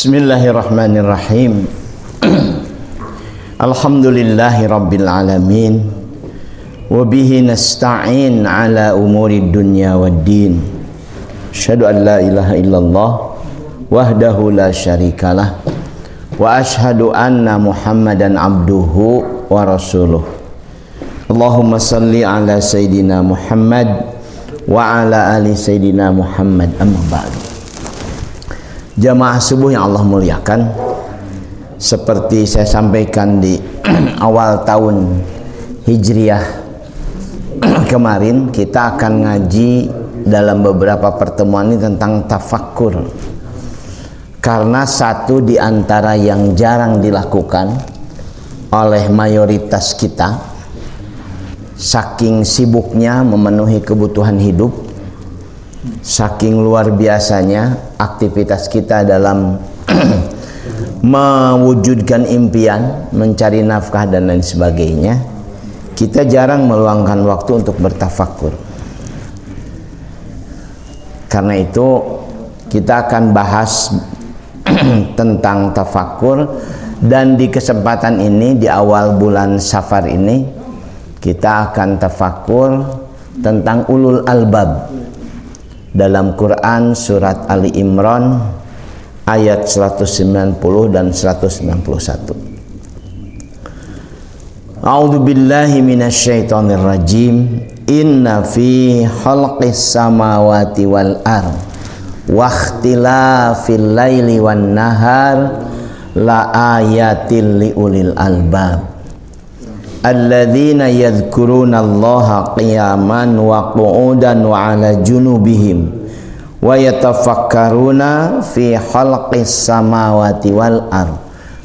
Bismillahirrahmanirrahim. Alhamdulillahi rabbil alamin. Wabihi nasta'in ala umuri dunya waddin. Asyhadu an la ilaha illallah wahdahu la syarikalah. Wa asyhadu anna Muhammadan abduhu wa rasuluh. Allahumma salli ala Sayyidina Muhammad wa ala ali Sayyidina Muhammad, amma ba'du. Jamaah subuh yang Allah muliakan, seperti saya sampaikan di awal tahun Hijriah kemarin, kita akan ngaji dalam beberapa pertemuan ini tentang tafakkur. Karena satu di antara yang jarang dilakukan oleh mayoritas kita, saking sibuknya memenuhi kebutuhan hidup, saking luar biasanya aktivitas kita dalam mewujudkan impian, mencari nafkah dan lain sebagainya, kita jarang meluangkan waktu untuk bertafakkur. Karena itu kita akan bahas tentang tafakkur, dan di kesempatan ini di awal bulan Safar ini kita akan tafakkur tentang ulul albab. Dalam Quran surat Ali Imran ayat 190 dan 191. A'udzu billahi minasyaitonir rajim. Inna fi khalqis samawati wal ard wa ikhtilafil laili wan nahar la ayatil liulil albab. Alladzina yadhkuruna Allaha qiyaman wa qu'udan wa 'ala junubihim wa yatafakkaruna fi khalqis samawati wal ard.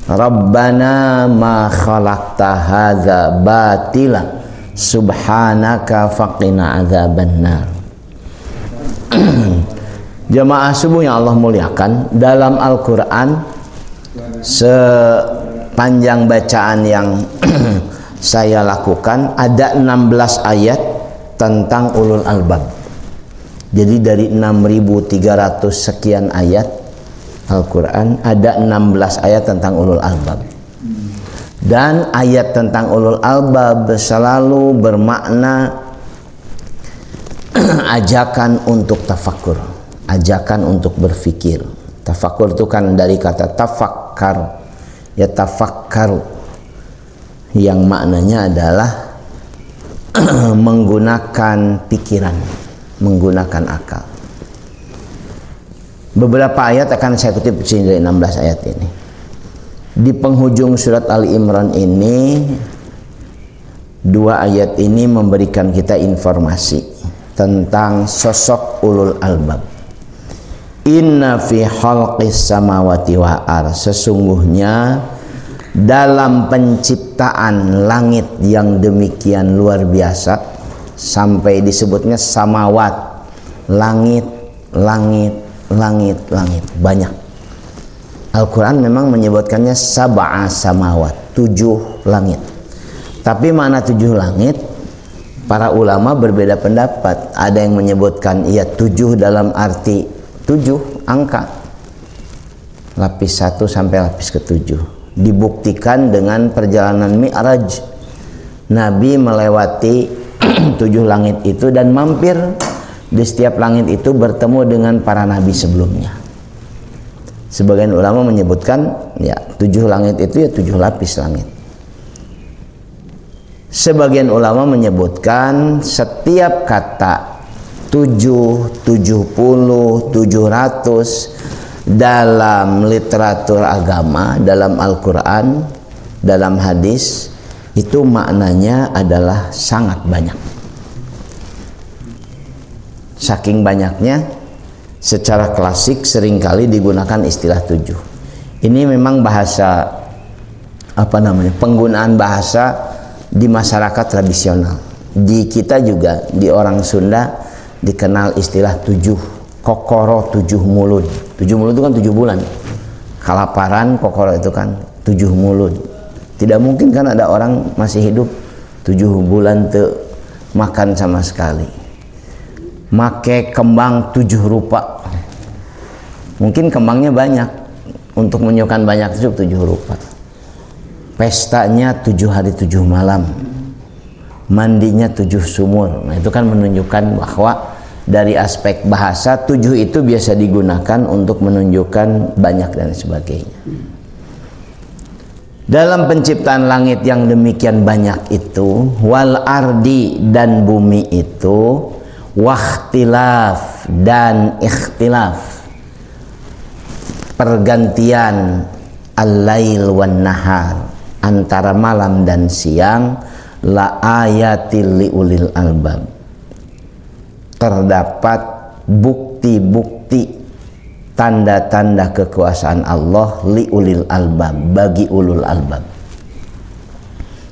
Rabbana ma khalaqta hadza batila subhanaka faqina adzabannar. Jamaah subuh yang Allah muliakan, dalam Al-Qur'an sepanjang bacaan yang saya lakukan ada 16 ayat tentang ulul albab. Jadi dari 6.300 sekian ayat Al-Quran, ada 16 ayat tentang ulul albab. Dan ayat tentang ulul albab selalu bermakna ajakan untuk tafakkur, ajakan untuk berfikir. Tafakkur itu kan dari kata tafakkar, ya tafakkaru, yang maknanya adalah menggunakan pikiran, menggunakan akal. Beberapa ayat akan saya kutip dari 16 ayat ini. Di penghujung surat Ali Imran ini, dua ayat ini memberikan kita informasi tentang sosok ulul albab. Inna fi khalqis samawati wa ard, sesungguhnya dalam penciptaan langit yang demikian luar biasa, sampai disebutnya samawat, langit, langit, langit, langit, banyak. Al-Quran memang menyebutkannya sab'a samawat, 7 langit. Tapi mana 7 langit? Para ulama berbeda pendapat. Ada yang menyebutkan ya 7 dalam arti 7 angka, lapis 1 sampai lapis ke-7. Dibuktikan dengan perjalanan Mi'raj. Nabi melewati 7 langit itu dan mampir di setiap langit itu bertemu dengan para nabi sebelumnya. Sebagian ulama menyebutkan ya 7 langit itu ya 7 lapis langit. Sebagian ulama menyebutkan setiap kata 7, 70, 700 dalam literatur agama, dalam Al-Quran, dalam hadis, itu maknanya adalah sangat banyak. Saking banyaknya, secara klasik seringkali digunakan istilah 7. Ini memang bahasa, penggunaan bahasa di masyarakat tradisional. Di kita juga, di orang Sunda dikenal istilah 7. Kokoro 7 mulut. 7 mulut itu kan 7 bulan. Kalaparan, kokoro itu kan 7 mulut. Tidak mungkin kan ada orang masih hidup 7 bulan tuh makan sama sekali. Make kembang 7 rupa. Mungkin kembangnya banyak, untuk menunjukkan banyak itu 7 rupa. Pestanya 7 hari 7 malam. Mandinya 7 sumur. Nah, itu kan menunjukkan bahwa dari aspek bahasa 7 itu biasa digunakan untuk menunjukkan banyak dan sebagainya. Dalam penciptaan langit yang demikian banyak itu, wal ardi dan bumi itu, wakhtilaf dan ikhtilaf, pergantian al-lail wan nahar, antara malam dan siang, la ayatil liulil albab, terdapat bukti-bukti, tanda-tanda kekuasaan Allah liulil albab, bagi ulul albab.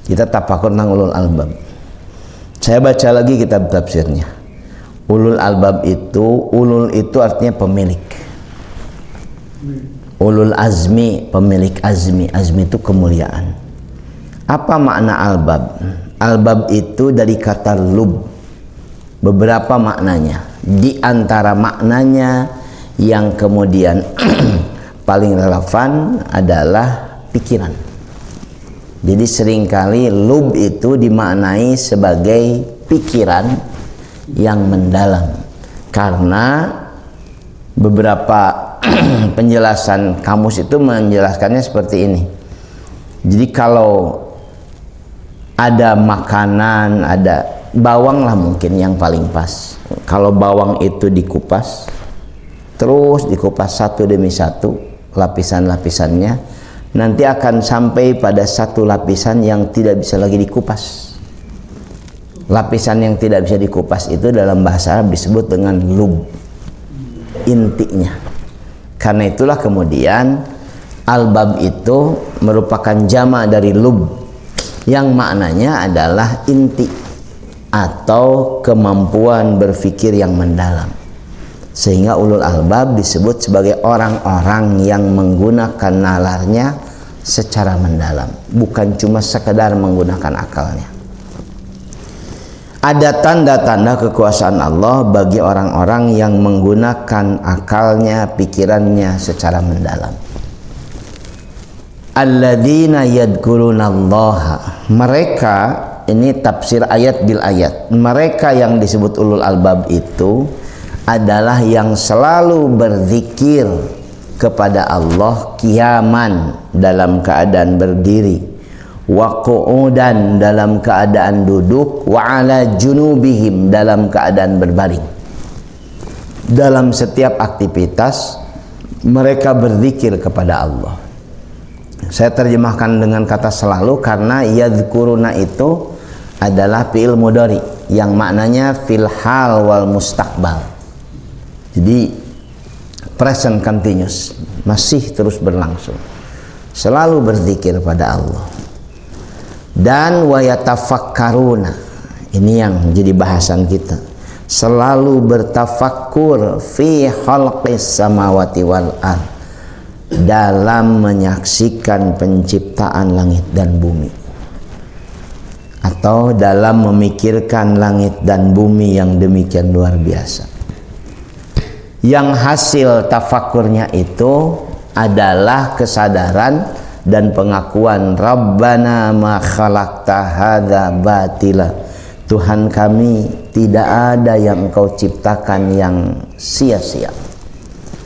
Kita tafakur tentang ulul albab. Saya baca lagi kitab tafsirnya. Ulul albab itu, ulul itu artinya pemilik. Ulul azmi, pemilik azmi. Azmi itu kemuliaan. Apa makna albab? Albab itu dari kata lub. Beberapa maknanya. Di antara maknanya yang kemudian paling relevan adalah pikiran. Jadi seringkali lub itu dimaknai sebagai pikiran yang mendalam, karena beberapa penjelasan kamus itu menjelaskannya seperti ini. Jadi kalau ada makanan, ada bawang lah mungkin yang paling pas. Kalau bawang itu dikupas, terus dikupas satu demi satu lapisan-lapisannya, nanti akan sampai pada satu lapisan yang tidak bisa lagi dikupas. Lapisan yang tidak bisa dikupas itu dalam bahasa Arab disebut dengan lub, intinya. Karena itulah kemudian albab itu merupakan jama dari lub, yang maknanya adalah inti atau kemampuan berpikir yang mendalam. Sehingga ulul albab disebut sebagai orang-orang yang menggunakan nalarnya secara mendalam, bukan cuma sekedar menggunakan akalnya. Ada tanda-tanda kekuasaan Allah bagi orang-orang yang menggunakan akalnya, pikirannya secara mendalam. Alladzina yadhkurunallaha, mereka, ini tafsir ayat bil ayat, mereka yang disebut ulul albab itu adalah yang selalu berzikir kepada Allah qiyaman, dalam keadaan berdiri, wa qu'udan, dalam keadaan duduk, wa ala junubihim, dalam keadaan berbaring. Dalam setiap aktivitas mereka berzikir kepada Allah. Saya terjemahkan dengan kata selalu karena yadhkuruna itu adalah fi'il mudhari yang maknanya fil hal wal mustaqbal. Jadi present continuous, masih terus berlangsung, selalu berzikir pada Allah. Dan wa yatafakkaruna, ini yang jadi bahasan kita, selalu bertafakkur fi khalqis samawati wal ard, dalam menyaksikan penciptaan langit dan bumi, atau dalam memikirkan langit dan bumi yang demikian luar biasa. Yang hasil tafakurnya itu adalah kesadaran dan pengakuan Rabbana ma khalaqta hadza batila, Tuhan kami, tidak ada yang Engkau ciptakan yang sia-sia.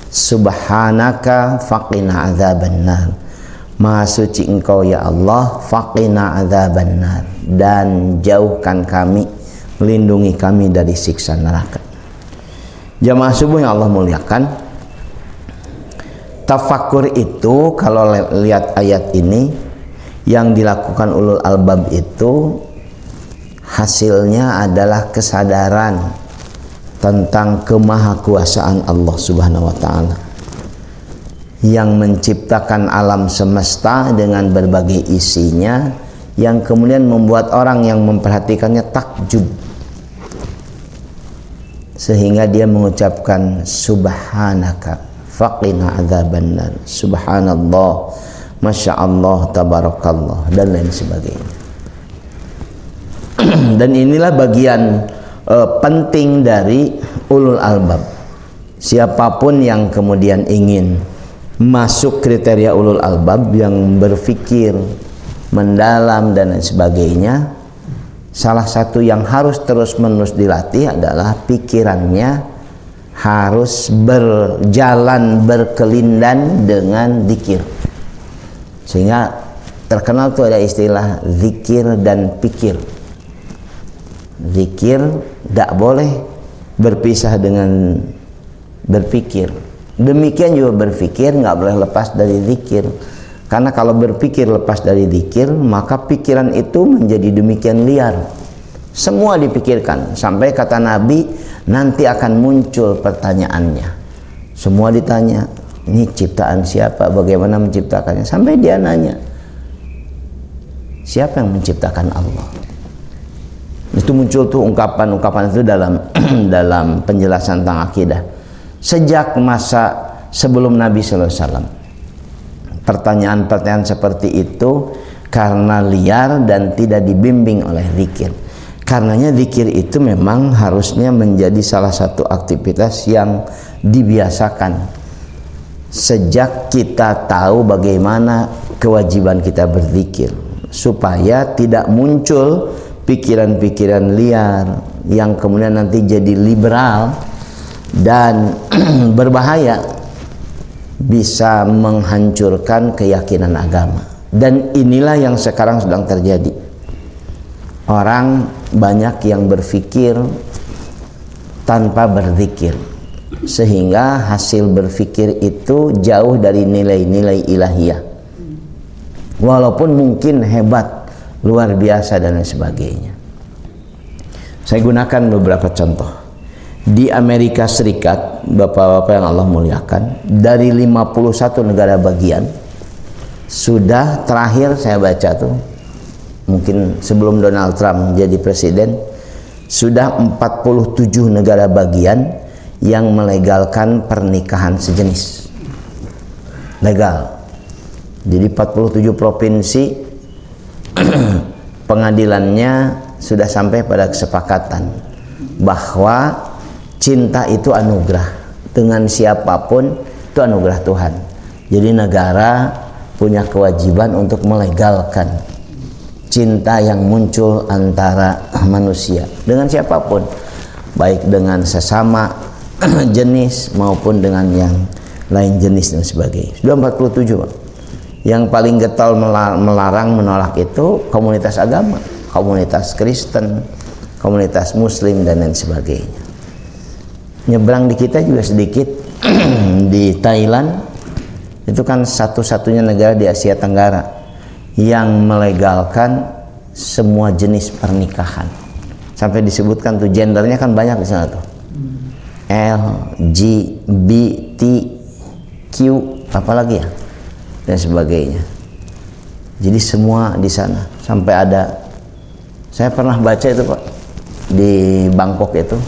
Subhanaka faqina adzabannar, Maha suci Engkau ya Allah, faqina adzabannar, dan jauhkan kami, melindungi kami dari siksa neraka. Jamaah subuh yang Allah muliakan, tafakur itu kalau lihat ayat ini yang dilakukan ulul albab itu hasilnya adalah kesadaran tentang kemahakuasaan Allah Subhanahu wa taala yang menciptakan alam semesta dengan berbagai isinya, yang kemudian membuat orang yang memperhatikannya takjub sehingga dia mengucapkan subhanaka faqina adzabannar, subhanallah, masya Allah, tabarakallah, dan lain sebagainya. Dan inilah bagian penting dari ulul albab. Siapapun yang kemudian ingin masuk kriteria ulul albab, yang berpikir mendalam dan lain sebagainya, salah satu yang harus terus-menerus dilatih adalah pikirannya harus berjalan berkelindan dengan zikir. Sehingga terkenal tuh ada istilah zikir dan pikir. Zikir tidak boleh berpisah dengan berpikir. Demikian juga berpikir nggak boleh lepas dari zikir. Karena kalau berpikir lepas dari zikir, maka pikiran itu menjadi demikian liar. Semua dipikirkan, sampai kata Nabi nanti akan muncul pertanyaannya. Semua ditanya, ini ciptaan siapa, bagaimana menciptakannya, sampai dia nanya, siapa yang menciptakan Allah? Itu muncul tuh ungkapan-ungkapan itu dalam dalam penjelasan tentang akidah. Sejak masa sebelum Nabi SAW, pertanyaan-pertanyaan seperti itu karena liar dan tidak dibimbing oleh zikir. Karenanya zikir itu memang harusnya menjadi salah satu aktivitas yang dibiasakan sejak kita tahu bagaimana kewajiban kita berzikir, supaya tidak muncul pikiran-pikiran liar yang kemudian nanti jadi liberal dan berbahaya, bisa menghancurkan keyakinan agama. Dan inilah yang sekarang sedang terjadi. Orang banyak yang berpikir tanpa berzikir, sehingga hasil berpikir itu jauh dari nilai-nilai ilahiyah, walaupun mungkin hebat, luar biasa dan lain sebagainya. Saya gunakan beberapa contoh. Di Amerika Serikat, bapak-bapak yang Allah muliakan, dari 51 negara bagian, sudah terakhir saya baca tuh, mungkin sebelum Donald Trump jadi presiden, sudah 47 negara bagian yang melegalkan pernikahan sejenis. Legal. Jadi 47 provinsi pengadilannya sudah sampai pada kesepakatan bahwa cinta itu anugerah, dengan siapapun itu anugerah Tuhan. Jadi negara punya kewajiban untuk melegalkan cinta yang muncul antara manusia dengan siapapun, baik dengan sesama jenis maupun dengan yang lain jenis dan sebagainya. Sudah 47, Pak. Yang paling getol melarang, menolak itu komunitas agama, komunitas Kristen, komunitas Muslim dan lain sebagainya. Nyebrang di kita juga sedikit di Thailand, itu kan satu-satunya negara di Asia Tenggara yang melegalkan semua jenis pernikahan. Sampai disebutkan tuh gendernya kan banyak di sana tuh. L, G, B, T, Q, apalagi ya, dan sebagainya. Jadi semua di sana. Sampai ada, saya pernah baca itu Pak, di Bangkok itu,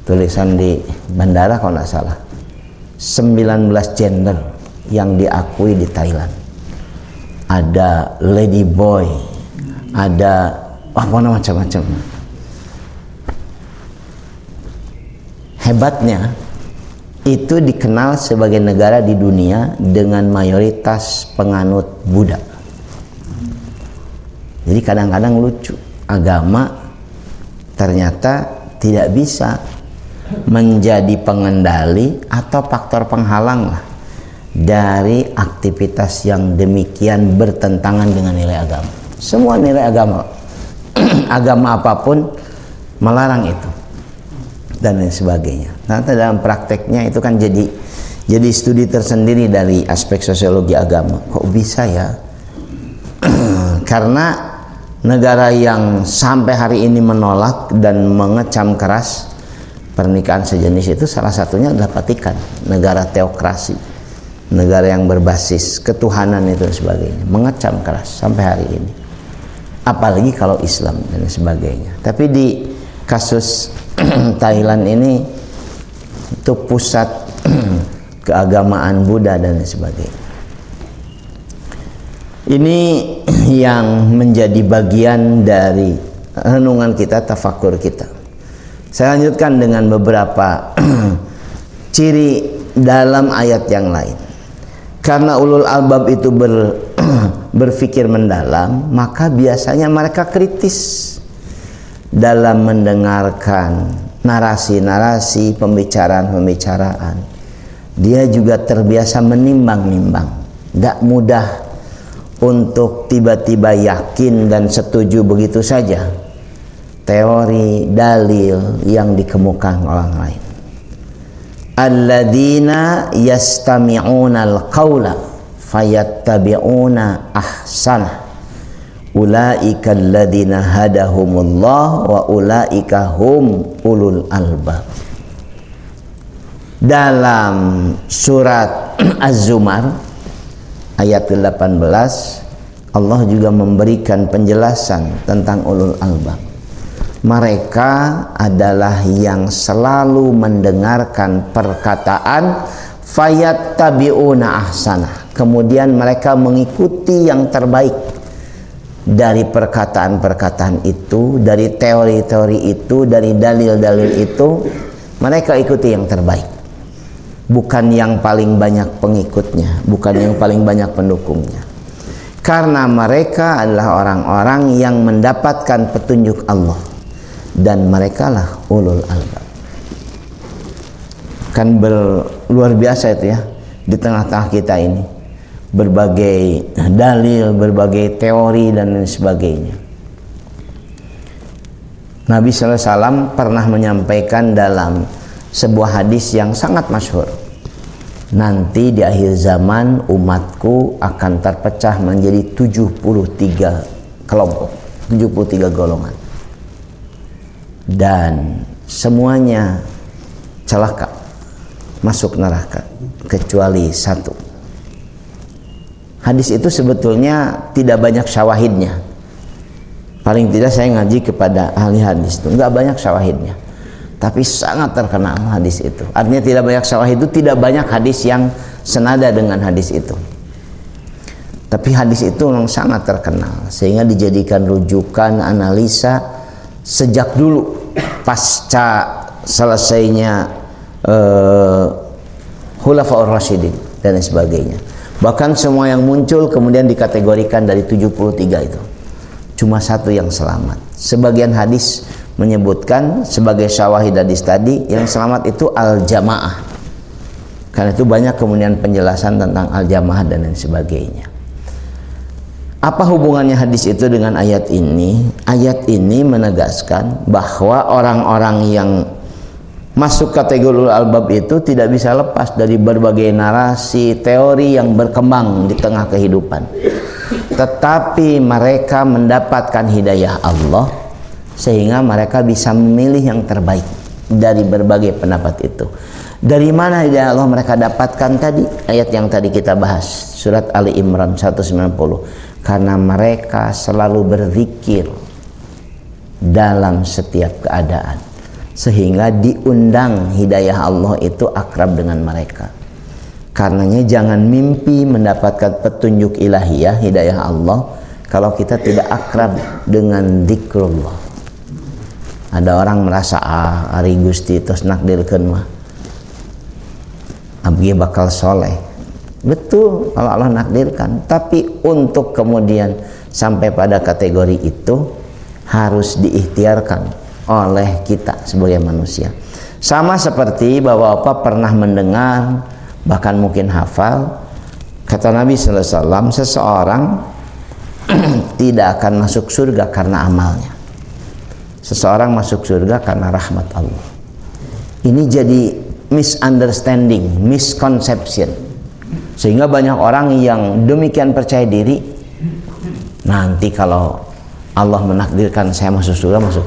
tulisan di bandara kalau nggak salah, 19 gender yang diakui di Thailand. Ada lady boy, ada apa macam-macam. Hebatnya itu dikenal sebagai negara di dunia dengan mayoritas penganut Buddha. Jadi kadang-kadang lucu, agama ternyata tidak bisa menjadi pengendali atau faktor penghalang lah dari aktivitas yang demikian bertentangan dengan nilai agama. Semua nilai agama, agama apapun melarang itu dan lain sebagainya. Nanti dalam prakteknya itu kan jadi Jadi studi tersendiri dari aspek sosiologi agama. Kok bisa ya? Karena negara yang sampai hari ini menolak dan mengecam keras pernikahan sejenis itu salah satunya adalah Vatikan, negara teokrasi, negara yang berbasis ketuhanan itu dan sebagainya, mengecam keras sampai hari ini. Apalagi kalau Islam dan sebagainya. Tapi di kasus Thailand ini itu pusat keagamaan Buddha dan sebagainya. Ini yang menjadi bagian dari renungan kita, tafakur kita. Saya lanjutkan dengan beberapa ciri dalam ayat yang lain. Karena ulul albab itu berpikir mendalam, maka biasanya mereka kritis dalam mendengarkan narasi-narasi, pembicaraan-pembicaraan. Dia juga terbiasa menimbang-nimbang, tidak mudah untuk tiba-tiba yakin dan setuju begitu saja teori, dalil yang dikemukakan orang lain. Alladzina yastami'una al-qawla fayattabi'una ahsanah. Ulaika alladzina hadahumullah wa ulaika hum ulul albab. Dalam surat Az-Zumar ayat 18 Allah juga memberikan penjelasan tentang ulul albab. Mereka adalah yang selalu mendengarkan perkataan fayattabi'una ahsanah, kemudian mereka mengikuti yang terbaik dari perkataan-perkataan itu, dari teori-teori itu, dari dalil-dalil itu. Mereka ikuti yang terbaik, bukan yang paling banyak pengikutnya, bukan yang paling banyak pendukungnya. Karena mereka adalah orang-orang yang mendapatkan petunjuk Allah, dan mereka lah ulul albab. Kan luar biasa itu ya, di tengah-tengah kita ini berbagai dalil, berbagai teori dan lain sebagainya. Nabi SAW pernah menyampaikan dalam sebuah hadis yang sangat masyhur, nanti di akhir zaman umatku akan terpecah menjadi 73 kelompok, 73 golongan, dan semuanya celaka, masuk neraka kecuali satu. Hadis itu sebetulnya tidak banyak syawahidnya. Paling tidak saya ngaji kepada ahli hadis itu nggak banyak syawahidnya, tapi sangat terkenal hadis itu. Artinya tidak banyak syawahid itu tidak banyak hadis yang senada dengan hadis itu. Tapi hadis itu memang sangat terkenal sehingga dijadikan rujukan analisa sejak dulu pasca selesainya Khulafaur Rasyidin dan sebagainya. Bahkan semua yang muncul kemudian dikategorikan dari 73 itu. Cuma satu yang selamat. Sebagian hadis menyebutkan sebagai syawahid hadis tadi, yang selamat itu al-jamaah. Karena itu banyak kemudian penjelasan tentang al-jamaah dan lain sebagainya. Apa hubungannya hadis itu dengan ayat ini? Ayat ini menegaskan bahwa orang-orang yang masuk kategori albab itu tidak bisa lepas dari berbagai narasi, teori yang berkembang di tengah kehidupan. Tetapi mereka mendapatkan hidayah Allah sehingga mereka bisa memilih yang terbaik dari berbagai pendapat itu. Dari mana hidayah Allah mereka dapatkan tadi? Ayat yang tadi kita bahas, surat Ali Imran 190. Karena mereka selalu berzikir dalam setiap keadaan, sehingga diundang hidayah Allah itu akrab dengan mereka. Karenanya jangan mimpi mendapatkan petunjuk ilahiyah, hidayah Allah, kalau kita tidak akrab dengan zikrullah. Ada orang merasa ari Gusti tos nakdirkeun mah abdi bakal soleh. Betul kalau Allah nakdirkan, tapi untuk kemudian sampai pada kategori itu harus diikhtiarkan oleh kita sebagai manusia. Sama seperti bapak-bapak pernah mendengar, bahkan mungkin hafal, kata Nabi sallallahu alaihi wasallam, seseorang tidak akan masuk surga karena amalnya. Seseorang masuk surga karena rahmat Allah. Ini jadi misunderstanding, misconception, sehingga banyak orang yang demikian percaya diri, nanti kalau Allah menakdirkan saya masuk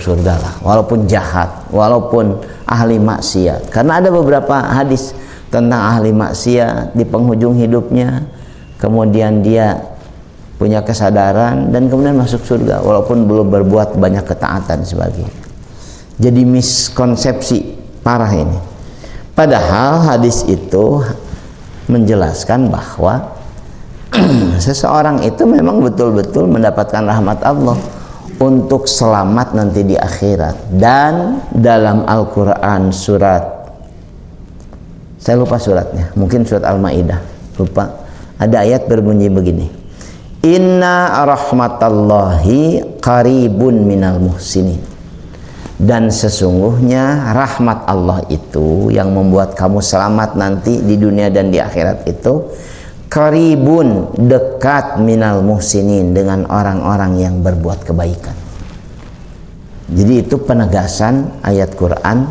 surga lah, walaupun jahat, walaupun ahli maksiat. Karena ada beberapa hadis tentang ahli maksiat di penghujung hidupnya, kemudian dia punya kesadaran dan kemudian masuk surga walaupun belum berbuat banyak ketaatan sebagainya. Jadi miskonsepsi parah ini. Padahal hadis itu menjelaskan bahwa seseorang itu memang betul-betul mendapatkan rahmat Allah untuk selamat nanti di akhirat. Dan dalam Al-Quran surat, saya lupa suratnya, mungkin surat Al-Maidah, lupa, ada ayat berbunyi begini, inna rahmatallahi qaribun minal muhsinin. Dan sesungguhnya rahmat Allah itu yang membuat kamu selamat nanti di dunia dan di akhirat itu qaribun, dekat, minal muhsinin, dengan orang-orang yang berbuat kebaikan. Jadi itu penegasan ayat Quran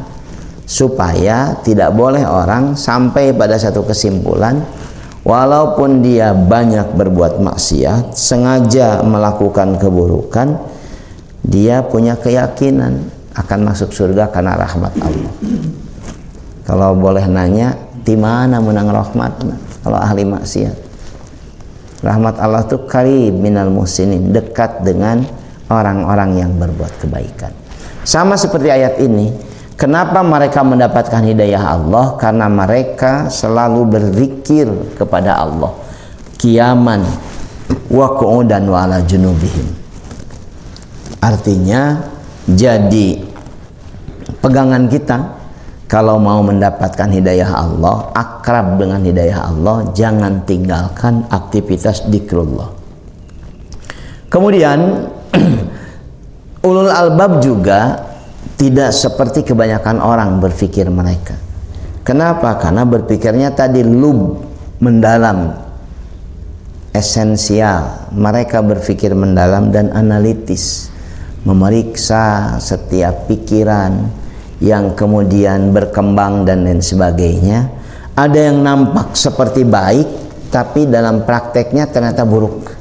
supaya tidak boleh orang sampai pada satu kesimpulan walaupun dia banyak berbuat maksiat, sengaja melakukan keburukan, dia punya keyakinan akan masuk surga karena rahmat Allah. Kalau boleh nanya, di mana menang rahmat? Kalau ahli maksiat, rahmat Allah itu qarib minal muhsinin, dekat dengan orang-orang yang berbuat kebaikan. Sama seperti ayat ini, kenapa mereka mendapatkan hidayah Allah? Karena mereka selalu berzikir kepada Allah, qiyaman wa qu'udan wa ala junubihim. Artinya, jadi pegangan kita kalau mau mendapatkan hidayah Allah, akrab dengan hidayah Allah, jangan tinggalkan aktivitas dzikrullah. Kemudian ulul albab juga tidak seperti kebanyakan orang berpikir mereka. Kenapa? Karena berpikirnya tadi lub, mendalam, esensial. Mereka berpikir mendalam dan analitis, memeriksa setiap pikiran yang kemudian berkembang dan lain sebagainya. Ada yang nampak seperti baik tapi dalam prakteknya ternyata buruk.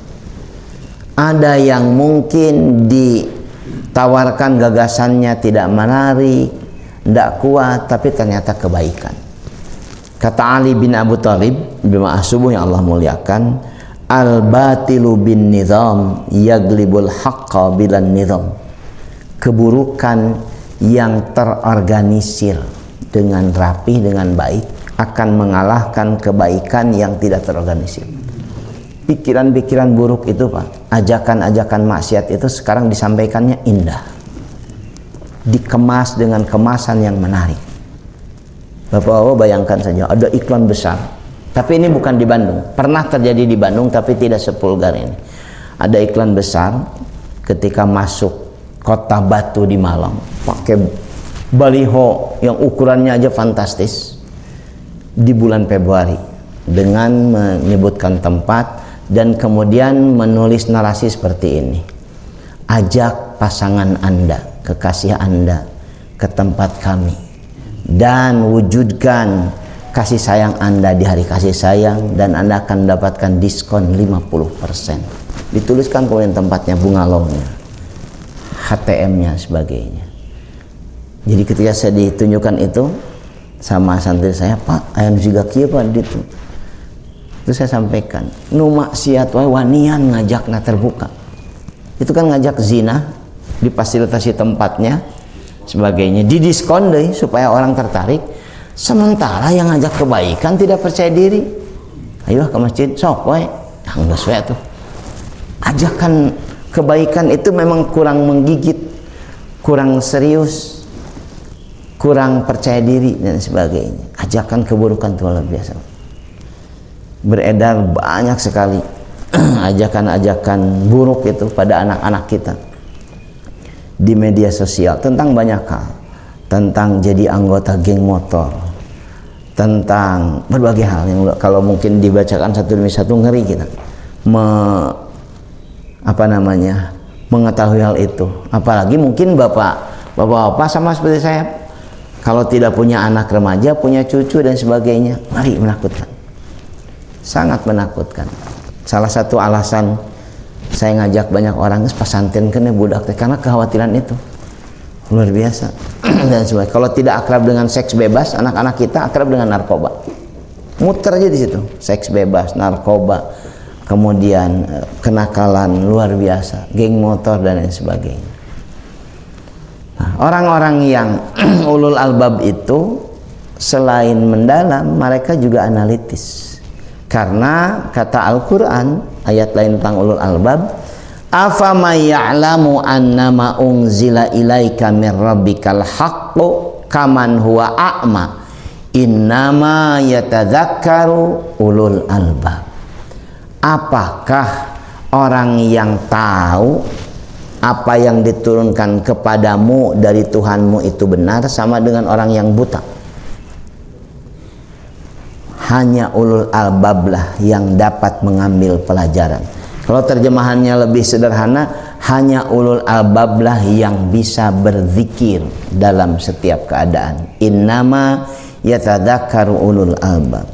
Ada yang mungkin ditawarkan gagasannya tidak menarik, tidak kuat, tapi ternyata kebaikan. Kata Ali bin Abu Thalib, jemaah subuh yang Allah muliakan, al-batilu bin nizam yaglibul haqqa bilan nizam. Keburukan yang terorganisir dengan rapi, dengan baik, akan mengalahkan kebaikan yang tidak terorganisir. Pikiran-pikiran buruk itu, Pak, ajakan-ajakan maksiat itu sekarang disampaikannya indah, dikemas dengan kemasan yang menarik. Bapak-bapak bayangkan saja, ada iklan besar, tapi ini bukan di Bandung, pernah terjadi di Bandung tapi tidak sepulgar ini. Ada iklan besar ketika masuk kota Batu di Malang, pakai baliho yang ukurannya aja fantastis di bulan Februari dengan menyebutkan tempat dan kemudian menulis narasi seperti ini: ajak pasangan Anda, kekasih Anda ke tempat kami dan wujudkan kasih sayang Anda di hari kasih sayang, dan Anda akan mendapatkan diskon 50%. Dituliskan kemudian tempatnya, bunga longnya, HTM-nya, sebagainya. Jadi ketika saya ditunjukkan itu sama santri saya, Pak, ayam juga kieu Pak ditu. Itu saya sampaikan, nu maksiat wae wanian ngajakna terbuka. Itu kan ngajak zina, difasilitasi tempatnya, sebagainya, didiskon deh supaya orang tertarik. Sementara yang ngajak kebaikan tidak percaya diri. Ayo ke masjid, sok wae. Geus we tuh. Ajakan kebaikan itu memang kurang menggigit, kurang serius, kurang percaya diri dan sebagainya. Ajakan keburukan itu luar biasa. Beredar banyak sekali ajakan-ajakan buruk itu pada anak-anak kita di media sosial tentang banyak hal, tentang jadi anggota geng motor, tentang berbagai hal yang kalau mungkin dibacakan satu demi satu ngeri kita mengetahui hal itu. Apalagi mungkin bapak-bapak sama seperti saya Kalau tidak punya anak remaja, punya cucu dan sebagainya. Mari, menakutkan. Sangat menakutkan. Salah satu alasan saya ngajak banyak orang pesantren kena budak karena kekhawatiran itu. Luar biasa. Dan sebagainya. Kalau tidak akrab dengan seks bebas, anak-anak kita akrab dengan narkoba. Muter aja di situ. Seks bebas, narkoba, kemudian kenakalan luar biasa, geng motor dan lain sebagainya. Orang-orang yang ulul albab itu selain mendalam, mereka juga analitis. Karena kata Al-Quran, ayat lain tentang ulul albab, afama ya'lamu annama unzila ilaika min rabbikal haqqu kaman huwa a'ma innama yatadzakkaru ulul albab. Apakah orang yang tahu apa yang diturunkan kepadamu dari Tuhanmu itu benar sama dengan orang yang buta? Hanya ulul albab lah yang dapat mengambil pelajaran. Kalau terjemahannya lebih sederhana, hanya ulul albab lah yang bisa berzikir dalam setiap keadaan. Innama yatadzakkaru ulul albab.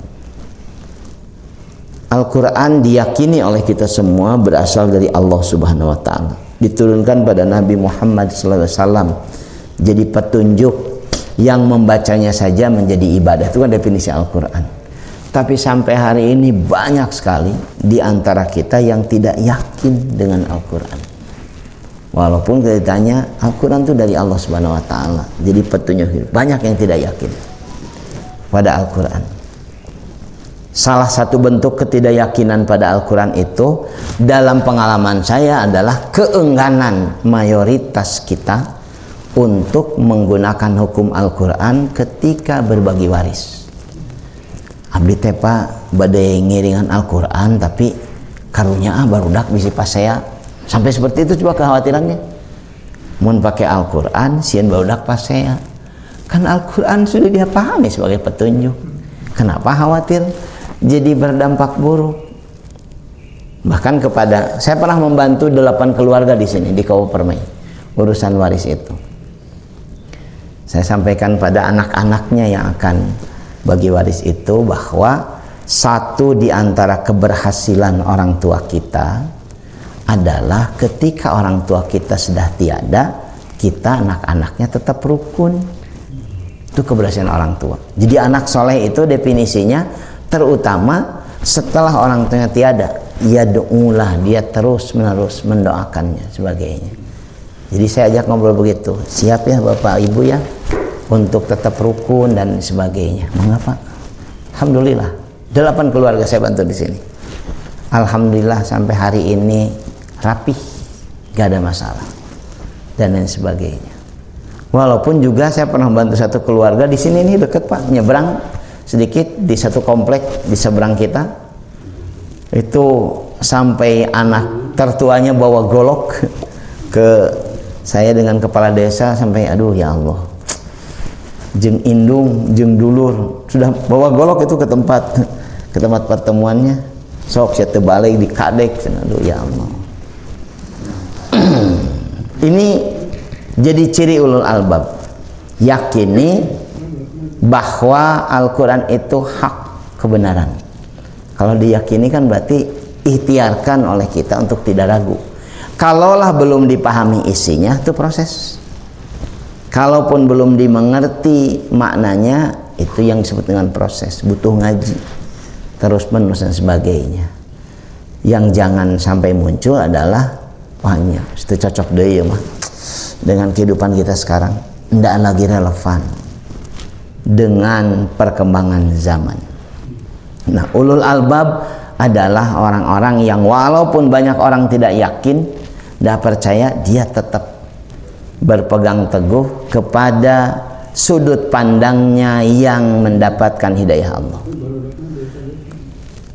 Al-Quran diyakini oleh kita semua berasal dari Allah Subhanahu wa Ta'ala, diturunkan pada Nabi Muhammad SAW, jadi petunjuk yang membacanya saja menjadi ibadah. Itu kan definisi Al-Quran. Tapi sampai hari ini banyak sekali di antara kita yang tidak yakin dengan Al-Quran. Walaupun kita ditanya Al-Quran itu dari Allah Subhanahu wa Ta'ala, jadi petunjuk. Banyak yang tidak yakin pada Al-Quran. Salah satu bentuk ketidakyakinan pada Al-Quran itu dalam pengalaman saya adalah keengganan mayoritas kita untuk menggunakan hukum Al-Quran ketika berbagi waris. Abdi teh Pak badai ngiringan Al-Quran tapi karunya barudak bisi pas saya. Sampai seperti itu coba kekhawatirannya. Mun pakai Al-Quran sieun barudak pas saya. Kan Al-Quran sudah dia pahami sebagai petunjuk. Kenapa khawatir jadi berdampak buruk? Bahkan kepada saya pernah membantu 8 keluarga di sini di Kabupaten Permai urusan waris itu. Saya sampaikan pada anak-anaknya yang akan bagi waris itu bahwa satu di antara keberhasilan orang tua kita adalah ketika orang tua kita sudah tiada, kita anak-anaknya tetap rukun. Itu keberhasilan orang tua. Jadi anak soleh itu definisinya terutama setelah orang tuanya tiada, ya do'ulah, dia terus menerus mendoakannya sebagainya. Jadi saya ajak ngobrol begitu, siap ya Bapak Ibu ya untuk tetap rukun dan sebagainya. Mengapa? Alhamdulillah 8 keluarga saya bantu di sini. Alhamdulillah sampai hari ini rapih, gak ada masalah dan lain sebagainya. Walaupun juga saya pernah bantu satu keluarga di sini nih deket Pak, nyebrang sedikit di satu komplek di seberang kita itu sampai anak tertuanya bawa golok ke saya dengan kepala desa sampai aduh ya Allah, jeng indung jeng dulur sudah bawa golok itu ke tempat pertemuannya, sok saya terbalik di kadek, aduh ya Allah. Ini jadi ciri ulul albab, yakini bahwa Al-Quran itu hak kebenaran. Kalau diyakini kan berarti ikhtiarkan oleh kita untuk tidak ragu. Kalaulah belum dipahami isinya, itu proses. Kalaupun belum dimengerti maknanya, itu yang disebut dengan proses, butuh ngaji terus menerus dan sebagainya. Yang jangan sampai muncul adalah wahnya itu cocok deh ya mah dengan kehidupan kita sekarang, tidak lagi relevan dengan perkembangan zaman. Nah, ulul albab adalah orang-orang yang walaupun banyak orang tidak yakin, tidak percaya, dia tetap berpegang teguh kepada sudut pandangnya yang mendapatkan hidayah Allah.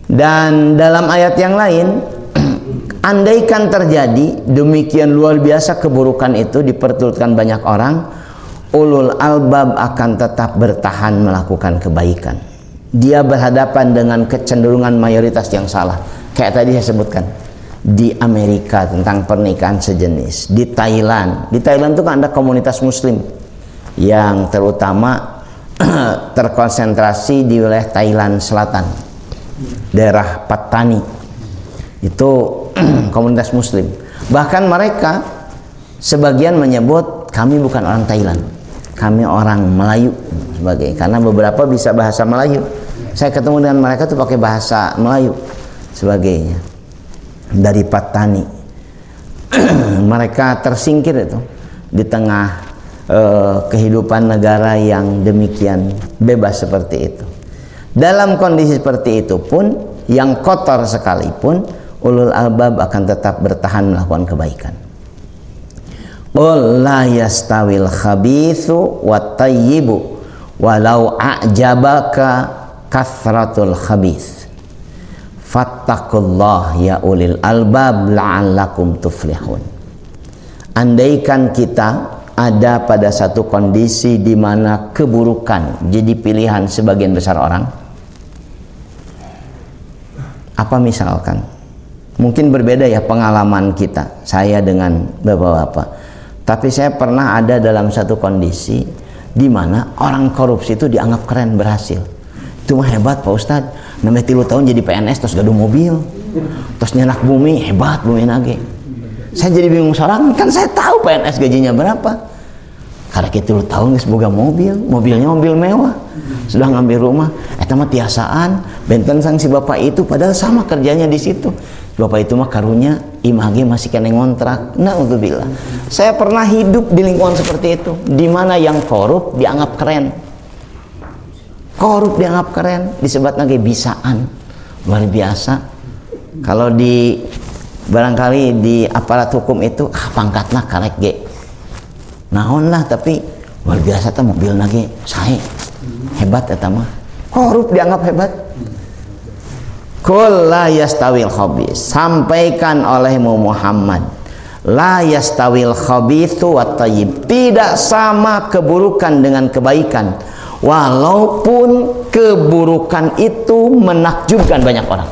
Dan dalam ayat yang lain, andaikan terjadi demikian luar biasa keburukan itu diperturutkan banyak orang, ulul albab akan tetap bertahan melakukan kebaikan. Dia berhadapan dengan kecenderungan mayoritas yang salah. Kayak tadi saya sebutkan di Amerika tentang pernikahan sejenis, di Thailand itu kan ada komunitas muslim yang terutama terkonsentrasi di wilayah Thailand Selatan, daerah Pattani. Itu komunitas muslim. Bahkan mereka sebagian menyebut kami bukan orang Thailand, kami orang Melayu sebagai, karena beberapa bisa bahasa Melayu. Saya ketemu dengan mereka tuh pakai bahasa Melayu sebagainya, dari Pattani. Mereka tersingkir itu di tengah kehidupan negara yang demikian bebas seperti itu. Dalam kondisi seperti itu pun, yang kotor sekalipun, ulul albab akan tetap bertahan melakukan kebaikan. Qul la yastawil khabithu wat tayyibu walau a'jabaka kathratul khabith fattaqullah ya ulil albab la'allakum tuflihun. Andaikan kita ada pada satu kondisi di mana keburukan jadi pilihan sebagian besar orang, apa misalkan, mungkin berbeda ya pengalaman kita, saya dengan bapak-bapak, tapi saya pernah ada dalam satu kondisi di mana orang korupsi itu dianggap keren, berhasil. Itu mah hebat Pak Ustadz, namanya 3 tahun jadi PNS terus gaduh mobil, terus nyenak bumi, hebat bumi nage. Saya jadi bingung sorangan, kan saya tahu PNS gajinya berapa. Karena kita 3 tahun semoga mobilnya mobil mewah, sudah ngambil rumah, eta mah tiasaan, benten sang si bapak itu padahal sama kerjanya di situ. Bapak itu mah karunya image masih kena ngontrak. Na'udzubillah. Saya pernah hidup di lingkungan seperti itu, di mana yang korup dianggap keren. Korup dianggap keren, disebut lagi bisaan. Luar biasa. Kalau di barangkali di aparat hukum itu pangkatna karek ge. Naon lah, tapi luar biasa tuh mobil lagi sae. Hebat eta mah. Korup dianggap hebat. Qul la yastawil khabith, sampaikan olehmu Muhammad, la yastawil khabithu wat thayyib, tidak sama keburukan dengan kebaikan, walaupun keburukan itu menakjubkan banyak orang.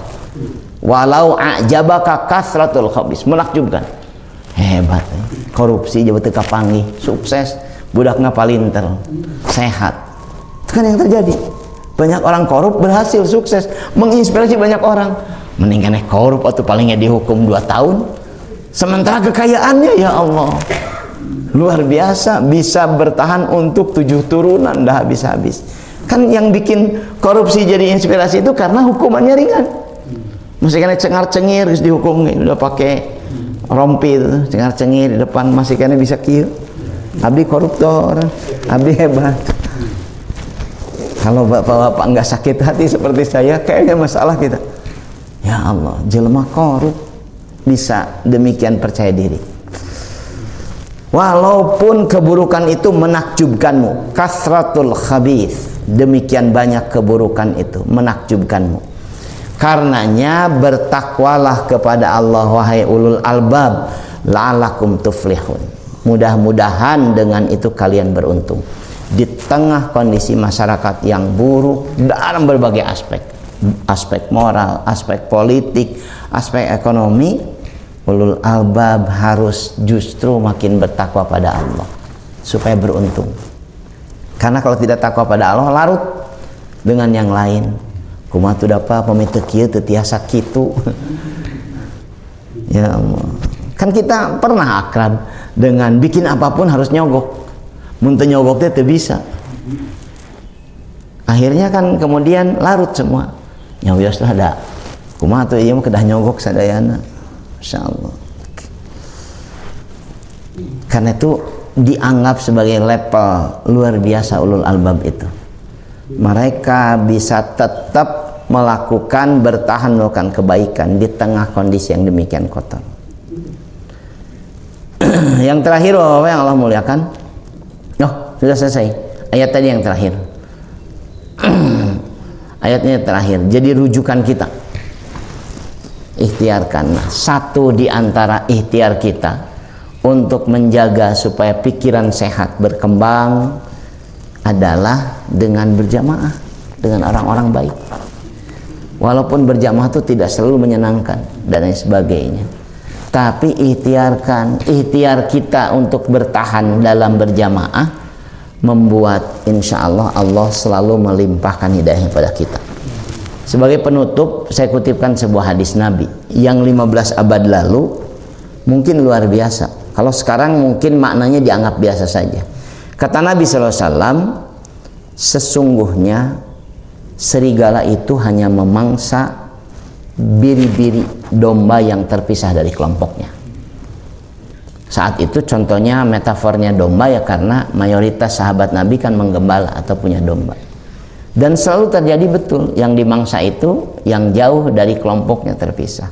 Walau a'jabaka kasratul khabith, menakjubkan. Hebat, korupsi jabat teu kapanggih, sukses, budakna palinter, sehat. Itu kan yang terjadi. Banyak orang korup berhasil, sukses, menginspirasi banyak orang. Mendingan korup atau palingnya dihukum 2 tahun, sementara kekayaannya ya Allah luar biasa, bisa bertahan untuk 7 turunan, dah habis-habis. Kan yang bikin korupsi jadi inspirasi itu karena hukumannya ringan. Masih kena cengar-cengir dihukum, udah pakai rompi itu, cengar-cengir di depan masih kena bisa kieu. Abdi koruptor, abdi hebat. Kalau bapak-bapak nggak sakit hati seperti saya, kayaknya masalah kita. Ya Allah, jelema korup bisa demikian percaya diri. Walaupun keburukan itu menakjubkanmu, kasratul khabith, demikian banyak keburukan itu menakjubkanmu. Karenanya bertakwalah kepada Allah wahai ulul albab, la'alakum tuflihun. Mudah-mudahan dengan itu kalian beruntung. Di tengah kondisi masyarakat yang buruk dalam berbagai aspek moral, aspek politik, aspek ekonomi, ulul albab harus justru makin bertakwa pada Allah supaya beruntung. Karena kalau tidak takwa pada Allah, larut dengan yang lain. Kumaha teu dapa pamit kieu teu tiasa kitu. Ya Allah. Kan kita pernah akrab dengan bikin apapun harus nyogok. Mun teu nyogok teh teu bisa. Akhirnya kan kemudian larut semua. Nyawios lah da. Kumaha teu ieu mah kedah nyogok sadayana. Masyaallah. Karena itu dianggap sebagai level luar biasa ulul albab itu. Mereka bisa tetap bertahan melakukan kebaikan di tengah kondisi yang demikian kotor. Yang terakhir yang Allah muliakan, sudah selesai ayat tadi yang terakhir. Ayatnya terakhir, jadi rujukan kita. Ikhtiarkan. Satu di antara ikhtiar kita untuk menjaga supaya pikiran sehat berkembang adalah dengan berjamaah dengan orang-orang baik. Walaupun berjamaah itu tidak selalu menyenangkan dan lain sebagainya, tapi ikhtiar kita untuk bertahan dalam berjamaah membuat insya Allah Allah selalu melimpahkan hidayahnya pada kita. Sebagai penutup, saya kutipkan sebuah hadis Nabi yang 15 abad lalu mungkin luar biasa. Kalau sekarang mungkin maknanya dianggap biasa saja. Kata Nabi SAW, sesungguhnya serigala itu hanya memangsa biri-biri domba yang terpisah dari kelompoknya. Saat itu contohnya metafornya domba ya, karena mayoritas sahabat Nabi kan menggembala atau punya domba. Dan selalu terjadi betul, yang dimangsa itu yang jauh dari kelompoknya terpisah.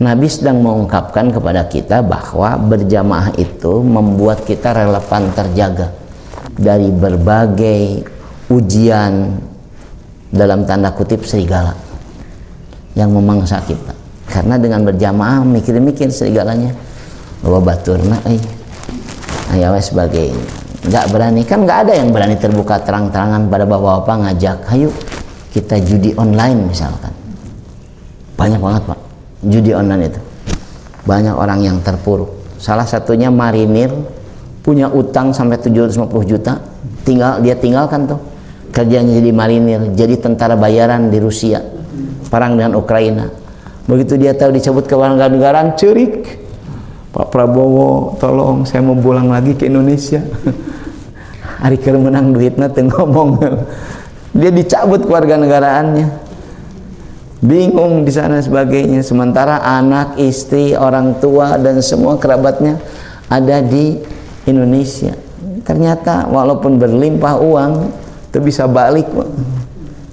Nabi sedang mengungkapkan kepada kita bahwa berjamaah itu membuat kita relevan terjaga dari berbagai ujian dalam tanda kutip serigala yang memangsa kita. Karena dengan berjamaah mikir-mikir serigalanya, bahwa baturna ayawa sebagainya, nggak berani, kan nggak ada yang berani terbuka terang-terangan pada bapak-bapak ngajak, ayo kita judi online misalkan. Banyak banget Pak judi online itu, banyak orang yang terpuruk. Salah satunya marinir, punya utang sampai 750 juta, dia tinggalkan tuh kerjanya jadi marinir, jadi tentara bayaran di Rusia perang dengan Ukraina. Begitu dia tahu dicabut kewarganegaraan, cerik, Pak Prabowo tolong saya mau pulang lagi ke Indonesia. Hari keur menang duitnya teu ngomong. Dia dicabut kewarganegaraannya, bingung di sana sebagainya. Sementara anak, istri, orang tua dan semua kerabatnya ada di Indonesia. Ternyata walaupun berlimpah uang itu bisa balik.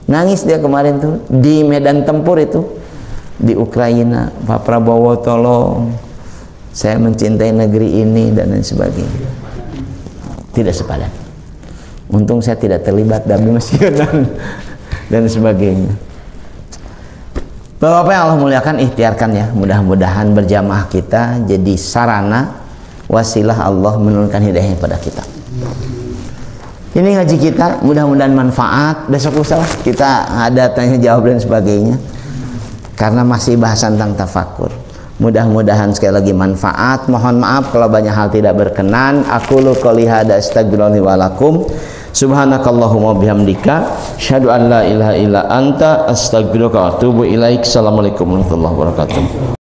Nangis dia kemarin tuh di medan tempur itu di Ukraina. Pak Prabowo tolong, saya mencintai negeri ini dan lain sebagainya. Tidak sepadan. Untung saya tidak terlibat dalam masjid dan sebagainya. Bapak-bapak yang Allah muliakan, ikhtiarkan ya, mudah-mudahan berjamaah kita jadi sarana wasilah Allah menurunkan hidayahnya pada kita. Ini ngaji kita, mudah-mudahan manfaat. Besok lusa kita ada tanya jawab dan sebagainya, karena masih bahasan tentang tafakur. Mudah-mudahan sekali lagi manfaat. Mohon maaf kalau banyak hal tidak berkenan. Aqulu qouli hadza astaghfirullahi wa lakum. Subhanakallahumma bihamdika asyhadu an la ilaha illa anta astaghfiruka wa atubu ilaik. Assalamualaikum warahmatullahi wabarakatuh.